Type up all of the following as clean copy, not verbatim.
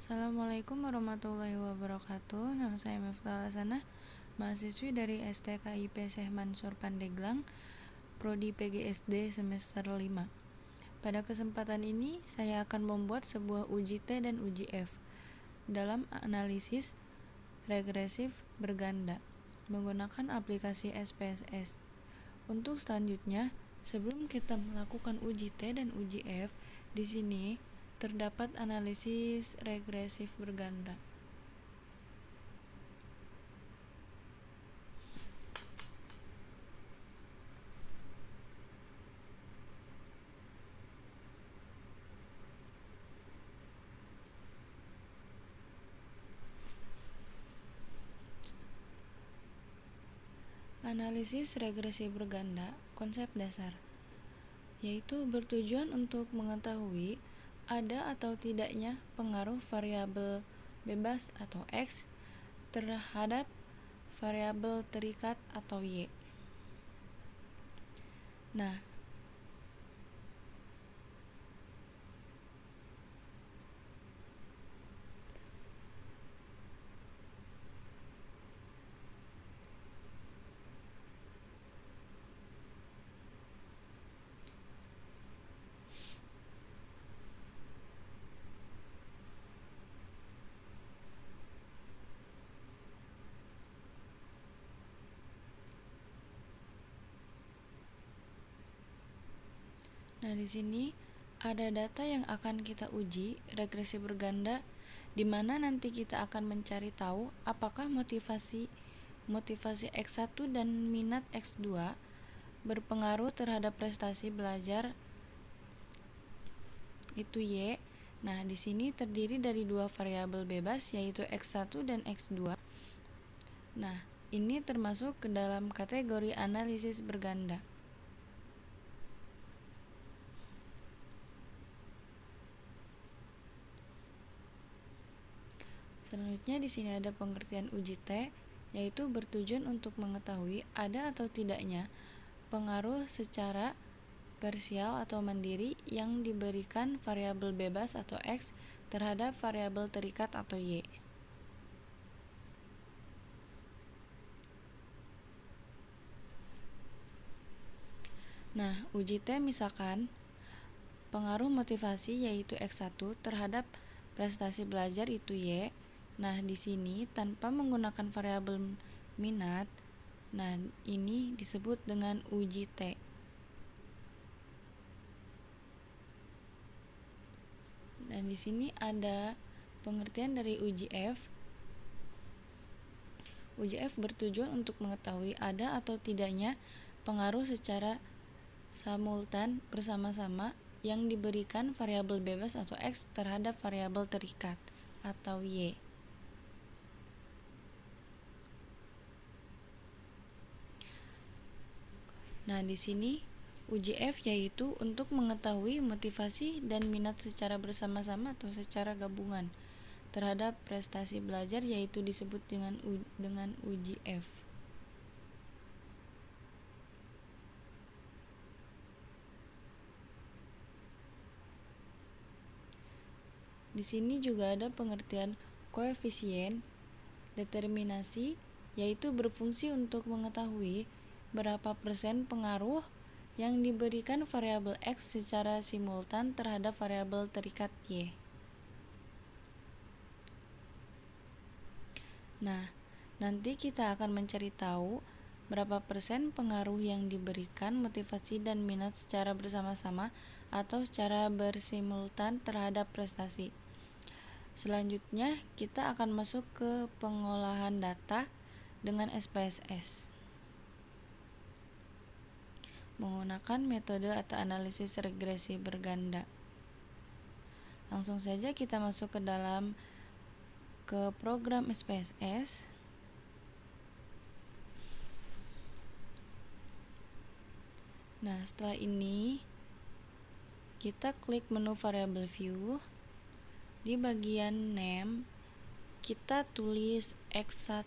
Assalamualaikum warahmatullahi wabarakatuh. Nama saya Miftah Lasana, mahasiswi dari STKIP Syekh Mansur Pandeglang, Prodi PGSD semester 5. Pada kesempatan ini, saya akan membuat sebuah uji T dan uji F dalam analisis regresif berganda menggunakan aplikasi SPSS. Untuk selanjutnya, sebelum kita melakukan uji T dan uji F, di sini terdapat analisis regresif berganda. Analisis regresi berganda, konsep dasar, yaitu bertujuan untuk mengetahui ada atau tidaknya pengaruh variabel bebas atau X terhadap variabel terikat atau Y. Nah, di sini ada data yang akan kita uji regresi berganda, di mana nanti kita akan mencari tahu apakah motivasi X1 dan minat X2 berpengaruh terhadap prestasi belajar itu Y. Nah, di sini terdiri dari dua variabel bebas, yaitu X1 dan X2. Nah, ini termasuk ke dalam kategori analisis berganda. Selanjutnya di sini ada pengertian uji T, yaitu bertujuan untuk mengetahui ada atau tidaknya pengaruh secara parsial atau mandiri yang diberikan variabel bebas atau X terhadap variabel terikat atau Y. Nah, uji T misalkan pengaruh motivasi yaitu X1 terhadap prestasi belajar itu Y. Nah, di sini tanpa menggunakan variabel minat, nah ini disebut dengan uji T. Dan di sini ada pengertian dari uji F. Uji F bertujuan untuk mengetahui ada atau tidaknya pengaruh secara simultan bersama-sama yang diberikan variabel bebas atau X terhadap variabel terikat atau Y. Nah, di sini uji F yaitu untuk mengetahui motivasi dan minat secara bersama-sama atau secara gabungan terhadap prestasi belajar, yaitu disebut dengan uji F. Di sini juga ada pengertian koefisien determinasi, yaitu berfungsi untuk mengetahui berapa persen pengaruh yang diberikan variabel X secara simultan terhadap variabel terikat Y. Nah, nanti kita akan mencari tahu berapa persen pengaruh yang diberikan motivasi dan minat secara bersama-sama atau secara bersimultan terhadap prestasi. Selanjutnya, kita akan masuk ke pengolahan data dengan SPSS menggunakan metode atau analisis regresi berganda. Langsung saja kita masuk ke program SPSS. Nah, setelah ini kita klik menu variable view. Di bagian name kita tulis X1.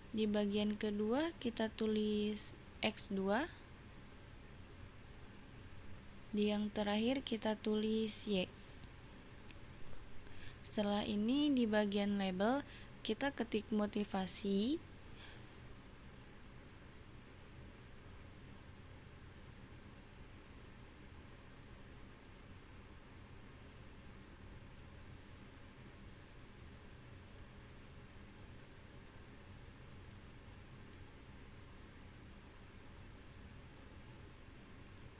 Di bagian kedua kita tulis X2. Di yang terakhir kita tulis Y. Setelah ini di bagian label kita ketik motivasi.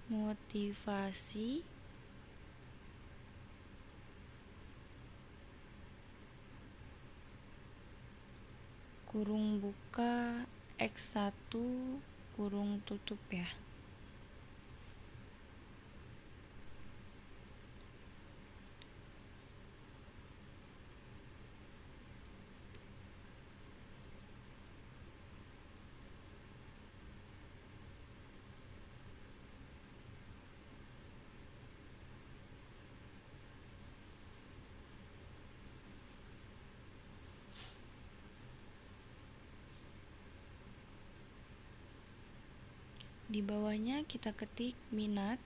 Motivasi kurung buka X1 kurung tutup ya. Di bawahnya kita ketik minat.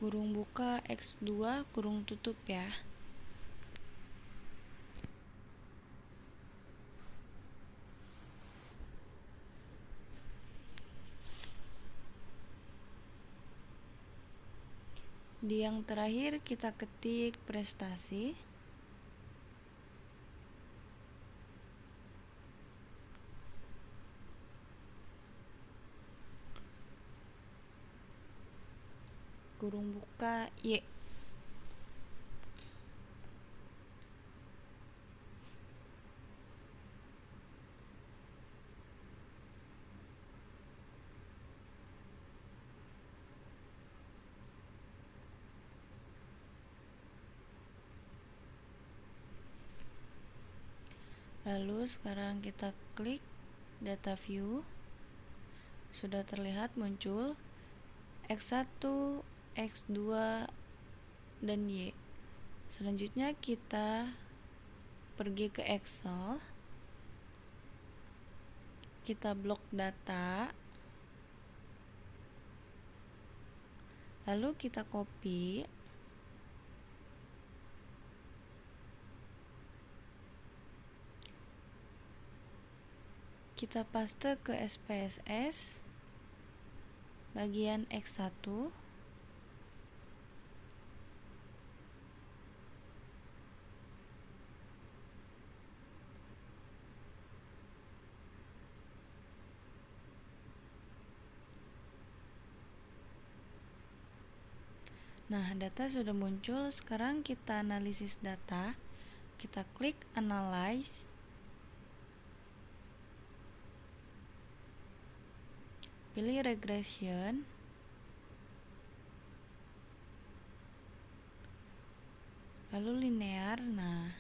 Kurung buka X2 kurung tutup ya. Di yang terakhir kita ketik prestasi. Kurung buka Y. Lalu sekarang kita klik data view. Sudah terlihat muncul X1, X2, dan Y. Selanjutnya kita pergi ke Excel. Kita blok data. Lalu kita copy. Kita paste ke SPSS bagian X1. Nah, data sudah muncul. Sekarang kita analisis data. Kita klik analyze. Pilih regression. Lalu linear. Nah,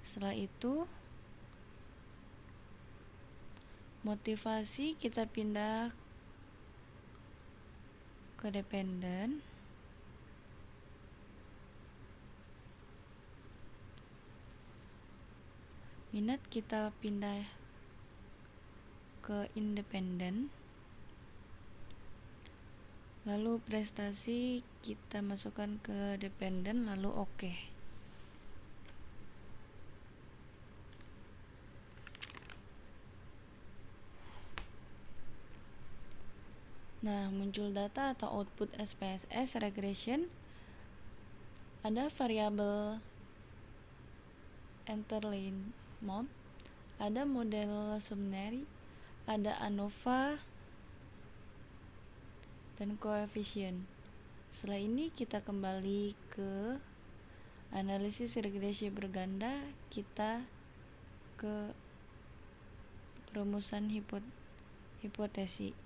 setelah itu motivasi kita pindah ke dependent. Minat kita pindah ke independent. Lalu prestasi kita masukkan ke dependent, lalu oke. Nah, muncul data atau output SPSS regression. Ada variabel interleaved mode, ada model summary, ada ANOVA, dan koefisien. Setelah ini kita kembali ke analisis regresi berganda, kita ke perumusan hipotesi.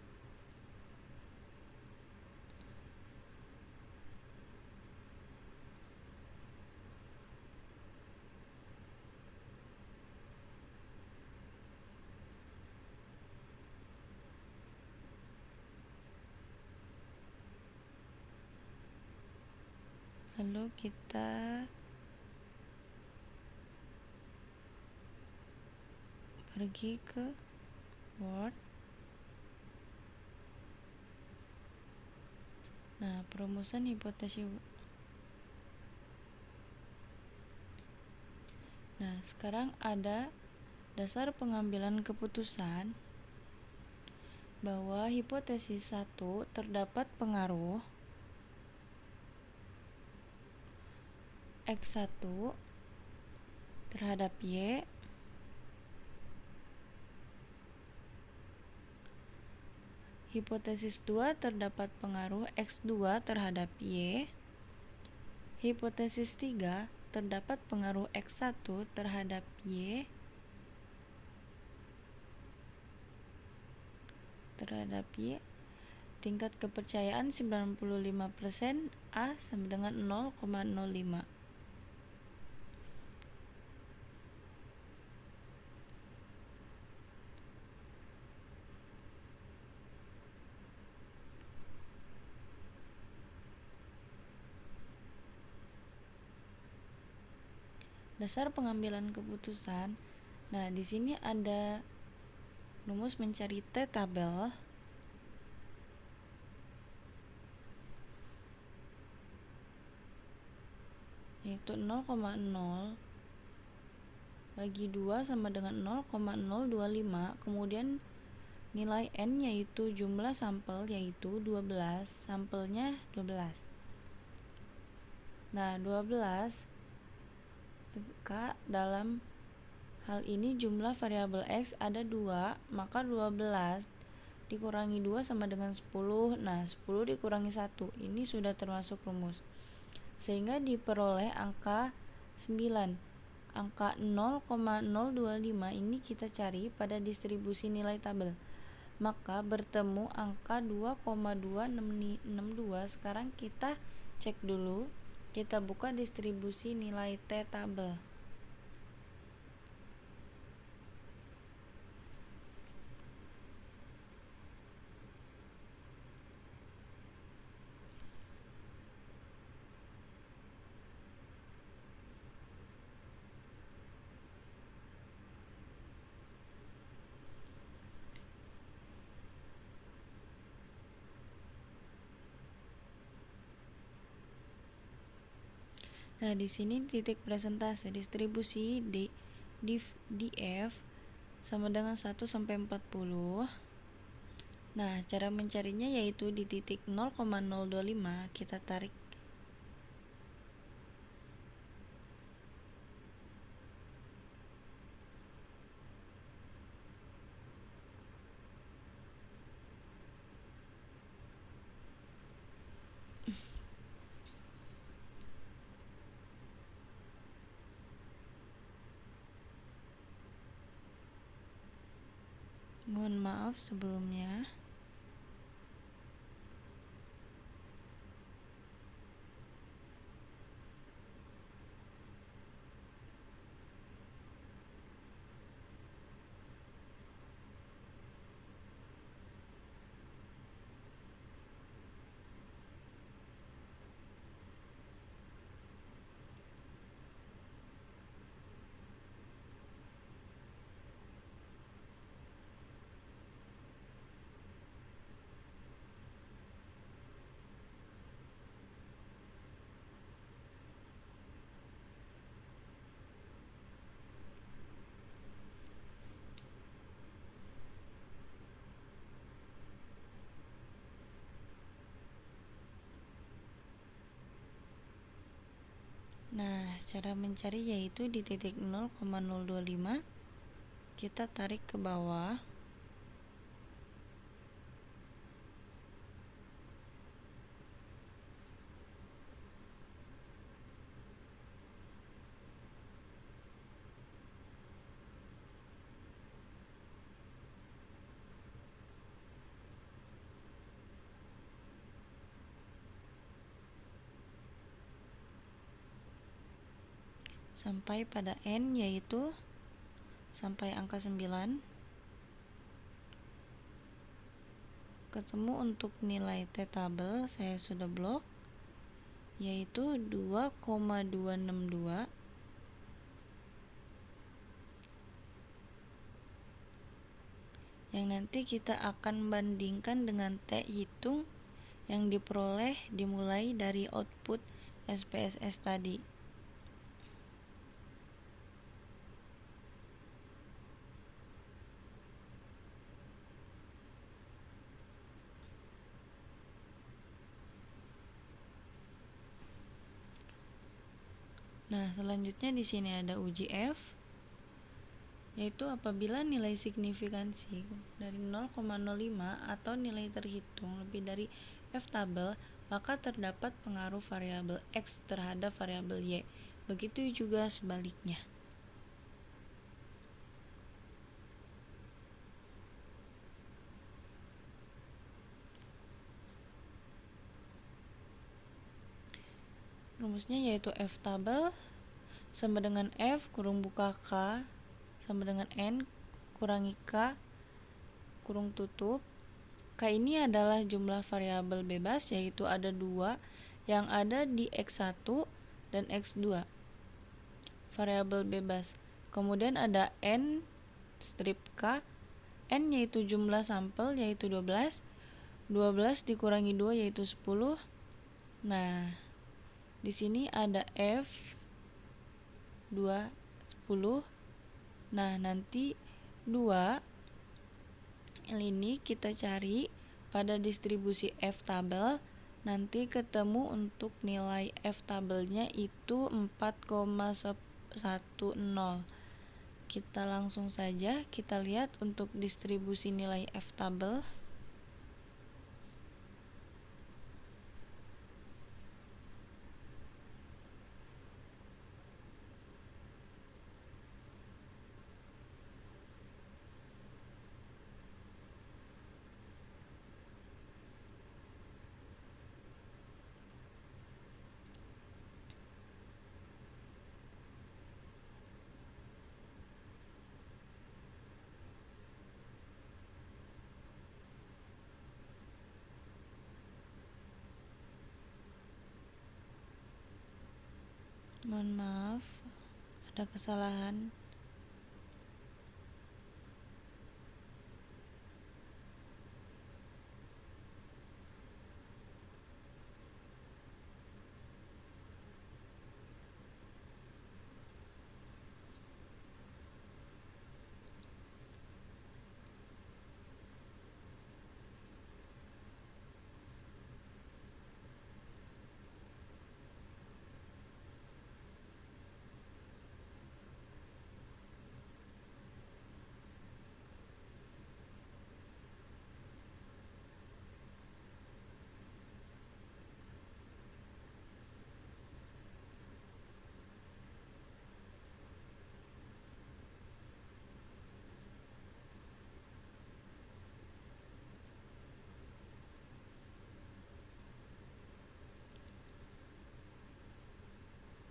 Lalu kita pergi ke Word. Nah, perumusan hipotesis. Nah, sekarang ada dasar pengambilan keputusan bahwa hipotesis 1 terdapat pengaruh X1 terhadap Y hipotesis 2 terdapat pengaruh X2 terhadap Y hipotesis 3 terdapat pengaruh X1 terhadap Y tingkat kepercayaan 95%, A sama dengan 0,05. Dasar pengambilan keputusan. Nah, di sini ada rumus mencari T tabel. Yaitu 0,0 bagi 2 sama dengan 0,025. Kemudian nilai N yaitu jumlah sampel yaitu 12. Sampelnya 12. Nah, 12 K dalam hal ini jumlah variabel X ada 2, maka 12 dikurangi 2 sama dengan 10. Nah, 10 dikurangi 1. Ini sudah termasuk rumus. Sehingga diperoleh angka 9. Angka 0,025 ini kita cari pada distribusi nilai tabel. Maka bertemu angka 2,2662. Sekarang kita cek dulu. Kita buka distribusi nilai T tabel. Nah, di sini titik presentase distribusi df sama dengan 1 sampai 40. Nah, cara mencarinya yaitu di titik 0,025 kita tarik mohon maaf sebelumnya. Nah, cara mencari yaitu di titik 0,025 kita tarik ke bawah. Sampai pada N yaitu sampai angka 9. Ketemu untuk nilai T tabel saya sudah blok. yaitu 2,262 yang nanti kita akan bandingkan dengan T hitung yang diperoleh dimulai dari output SPSS tadi. Nah, selanjutnya di sini ada uji F, yaitu apabila nilai signifikansi dari 0,05 atau nilai terhitung lebih dari F tabel, maka terdapat pengaruh variabel X terhadap variabel Y. Begitu juga sebaliknya. Rumusnya yaitu F tabel sama dengan F kurung buka K sama dengan N kurangi K kurung tutup. K ini adalah jumlah variabel bebas, yaitu ada 2 yang ada di X1 dan X2 variabel bebas. Kemudian ada N strip K, N yaitu jumlah sampel yaitu 12 dikurangi 2 yaitu 10. Nah, di sini ada F 2 10. Nah, nanti 2 ini kita cari pada distribusi F tabel, nanti ketemu untuk nilai F tabelnya itu 4,10. Kita langsung saja kita lihat untuk distribusi nilai F tabel. Mohon maaf, ada kesalahan.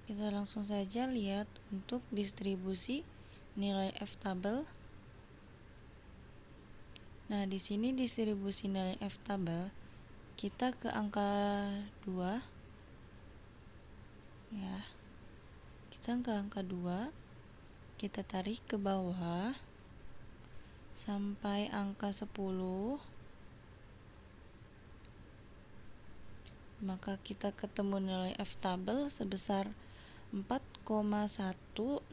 Kita langsung saja lihat untuk distribusi nilai F tabel. Nah, di sini distribusi nilai F tabel, kita ke angka 2 ya. Kita ke angka 2, kita tarik ke bawah sampai angka 10. Maka kita ketemu nilai F tabel sebesar 4,103.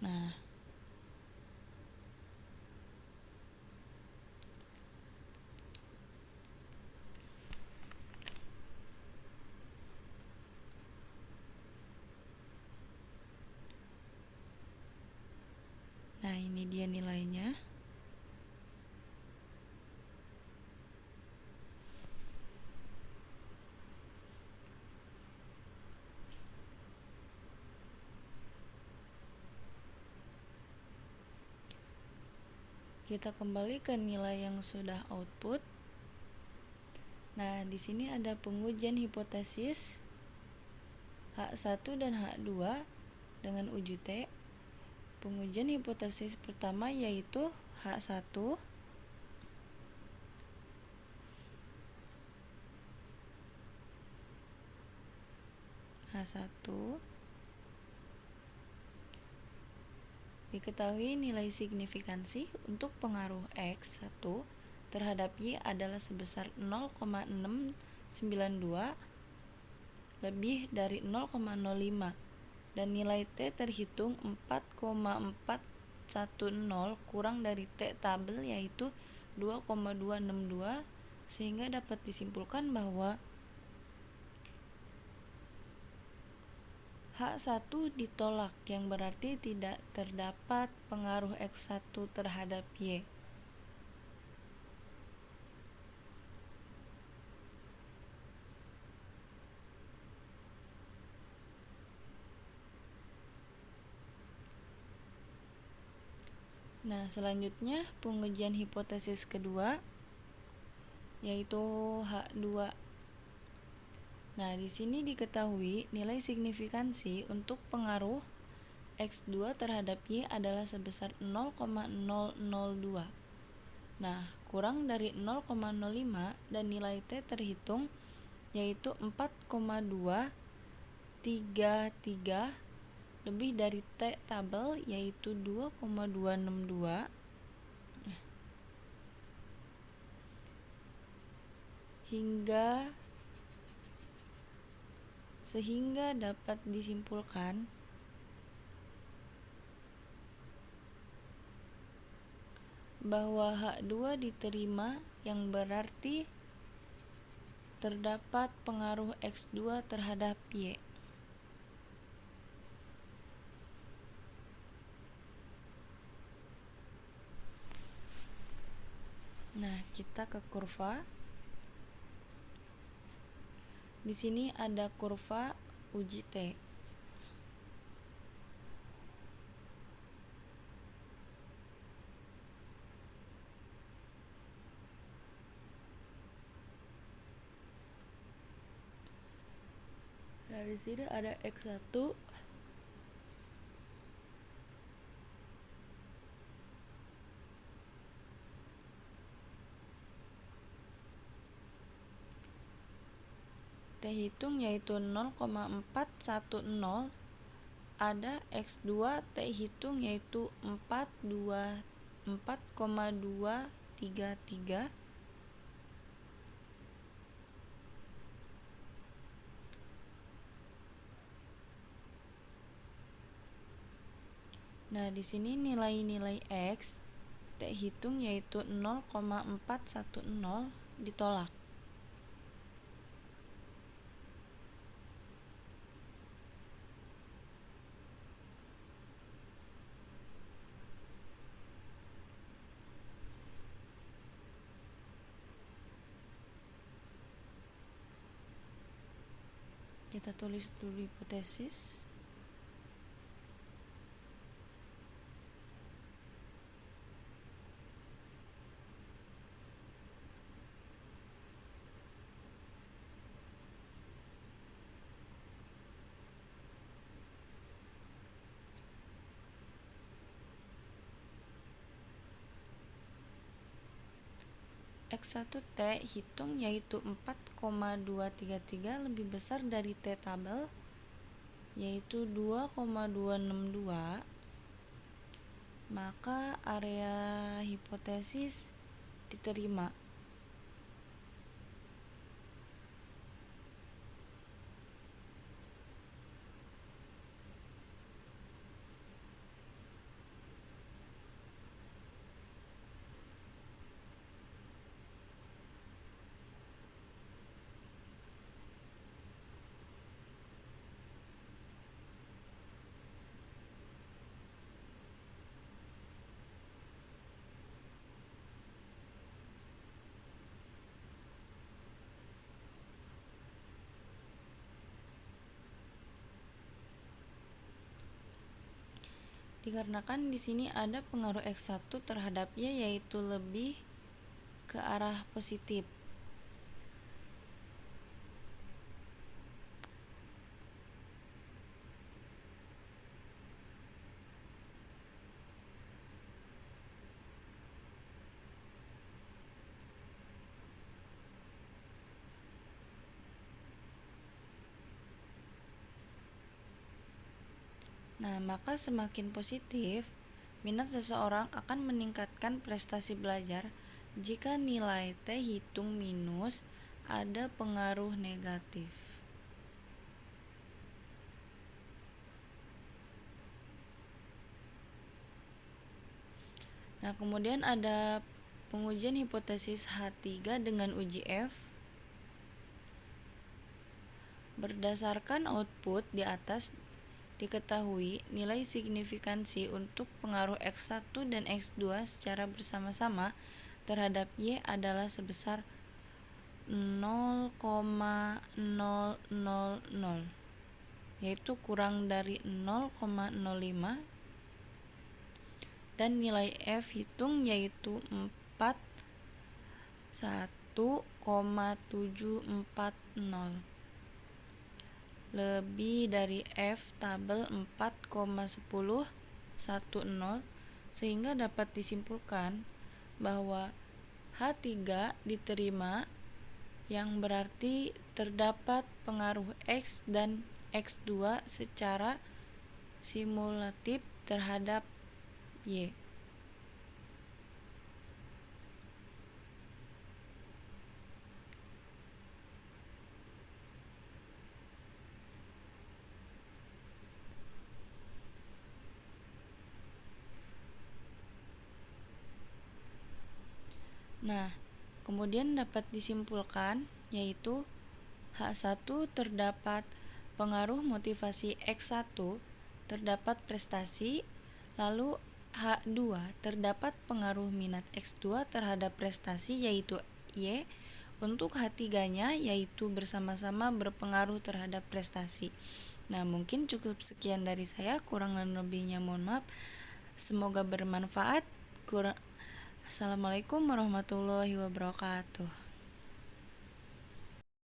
Nah, ini dia nilainya. Kita kembali ke nilai yang sudah output. Nah, di sini ada pengujian hipotesis H1 dan H2 dengan uji T. Pengujian hipotesis pertama yaitu H1. H1. Diketahui nilai signifikansi untuk pengaruh X1 terhadap Y adalah sebesar 0,692 lebih dari 0,05 dan nilai T terhitung 4,410 kurang dari T tabel yaitu 2,262 sehingga dapat disimpulkan bahwa H1 ditolak, yang berarti tidak terdapat pengaruh X1 terhadap Y. Nah, selanjutnya pengujian hipotesis kedua yaitu H2. Nah, di sini diketahui nilai signifikansi untuk pengaruh X2 terhadap Y adalah sebesar 0,002. Nah, kurang dari 0,05 dan nilai T terhitung yaitu 4,233 lebih dari T tabel yaitu 2,262 sehingga dapat disimpulkan bahwa H2 diterima, yang berarti terdapat pengaruh X2 terhadap Y. Nah, kita ke kurva. Di sini ada kurva uji T. Nah, di sini ada X1 T hitung yaitu 0,410, ada X2 T hitung yaitu 4,233. Nah, di sini nilai-nilai X T hitung yaitu 0,410 ditolak. Kita tulis dulu hipotesis. X1 T hitung yaitu 4,233 lebih besar dari T tabel yaitu 2,262, maka area hipotesis diterima. Dikarenakan di sini ada pengaruh X1 terhadap Y yaitu lebih ke arah positif. Nah, maka semakin positif, minat seseorang akan meningkatkan prestasi belajar jika nilai T hitung minus ada pengaruh negatif. Nah, kemudian ada pengujian hipotesis H3 dengan uji F. Berdasarkan output di atas, diketahui nilai signifikansi untuk pengaruh X1 dan X2 secara bersama-sama terhadap Y adalah sebesar 0,000, yaitu kurang dari 0,05, dan nilai F hitung yaitu 1,740, lebih dari F tabel 4,1010, sehingga dapat disimpulkan bahwa H3 diterima, yang berarti terdapat pengaruh X dan X2 secara simulatif terhadap Y. Nah, kemudian dapat disimpulkan yaitu H1 terdapat pengaruh motivasi X1 terdapat prestasi, lalu H2 terdapat pengaruh minat X2 terhadap prestasi yaitu Y. Untuk H3-nya yaitu bersama-sama berpengaruh terhadap prestasi. Nah, mungkin cukup sekian dari saya, kurang dan lebihnya mohon maaf. Semoga bermanfaat. Assalamualaikum warahmatullahi wabarakatuh.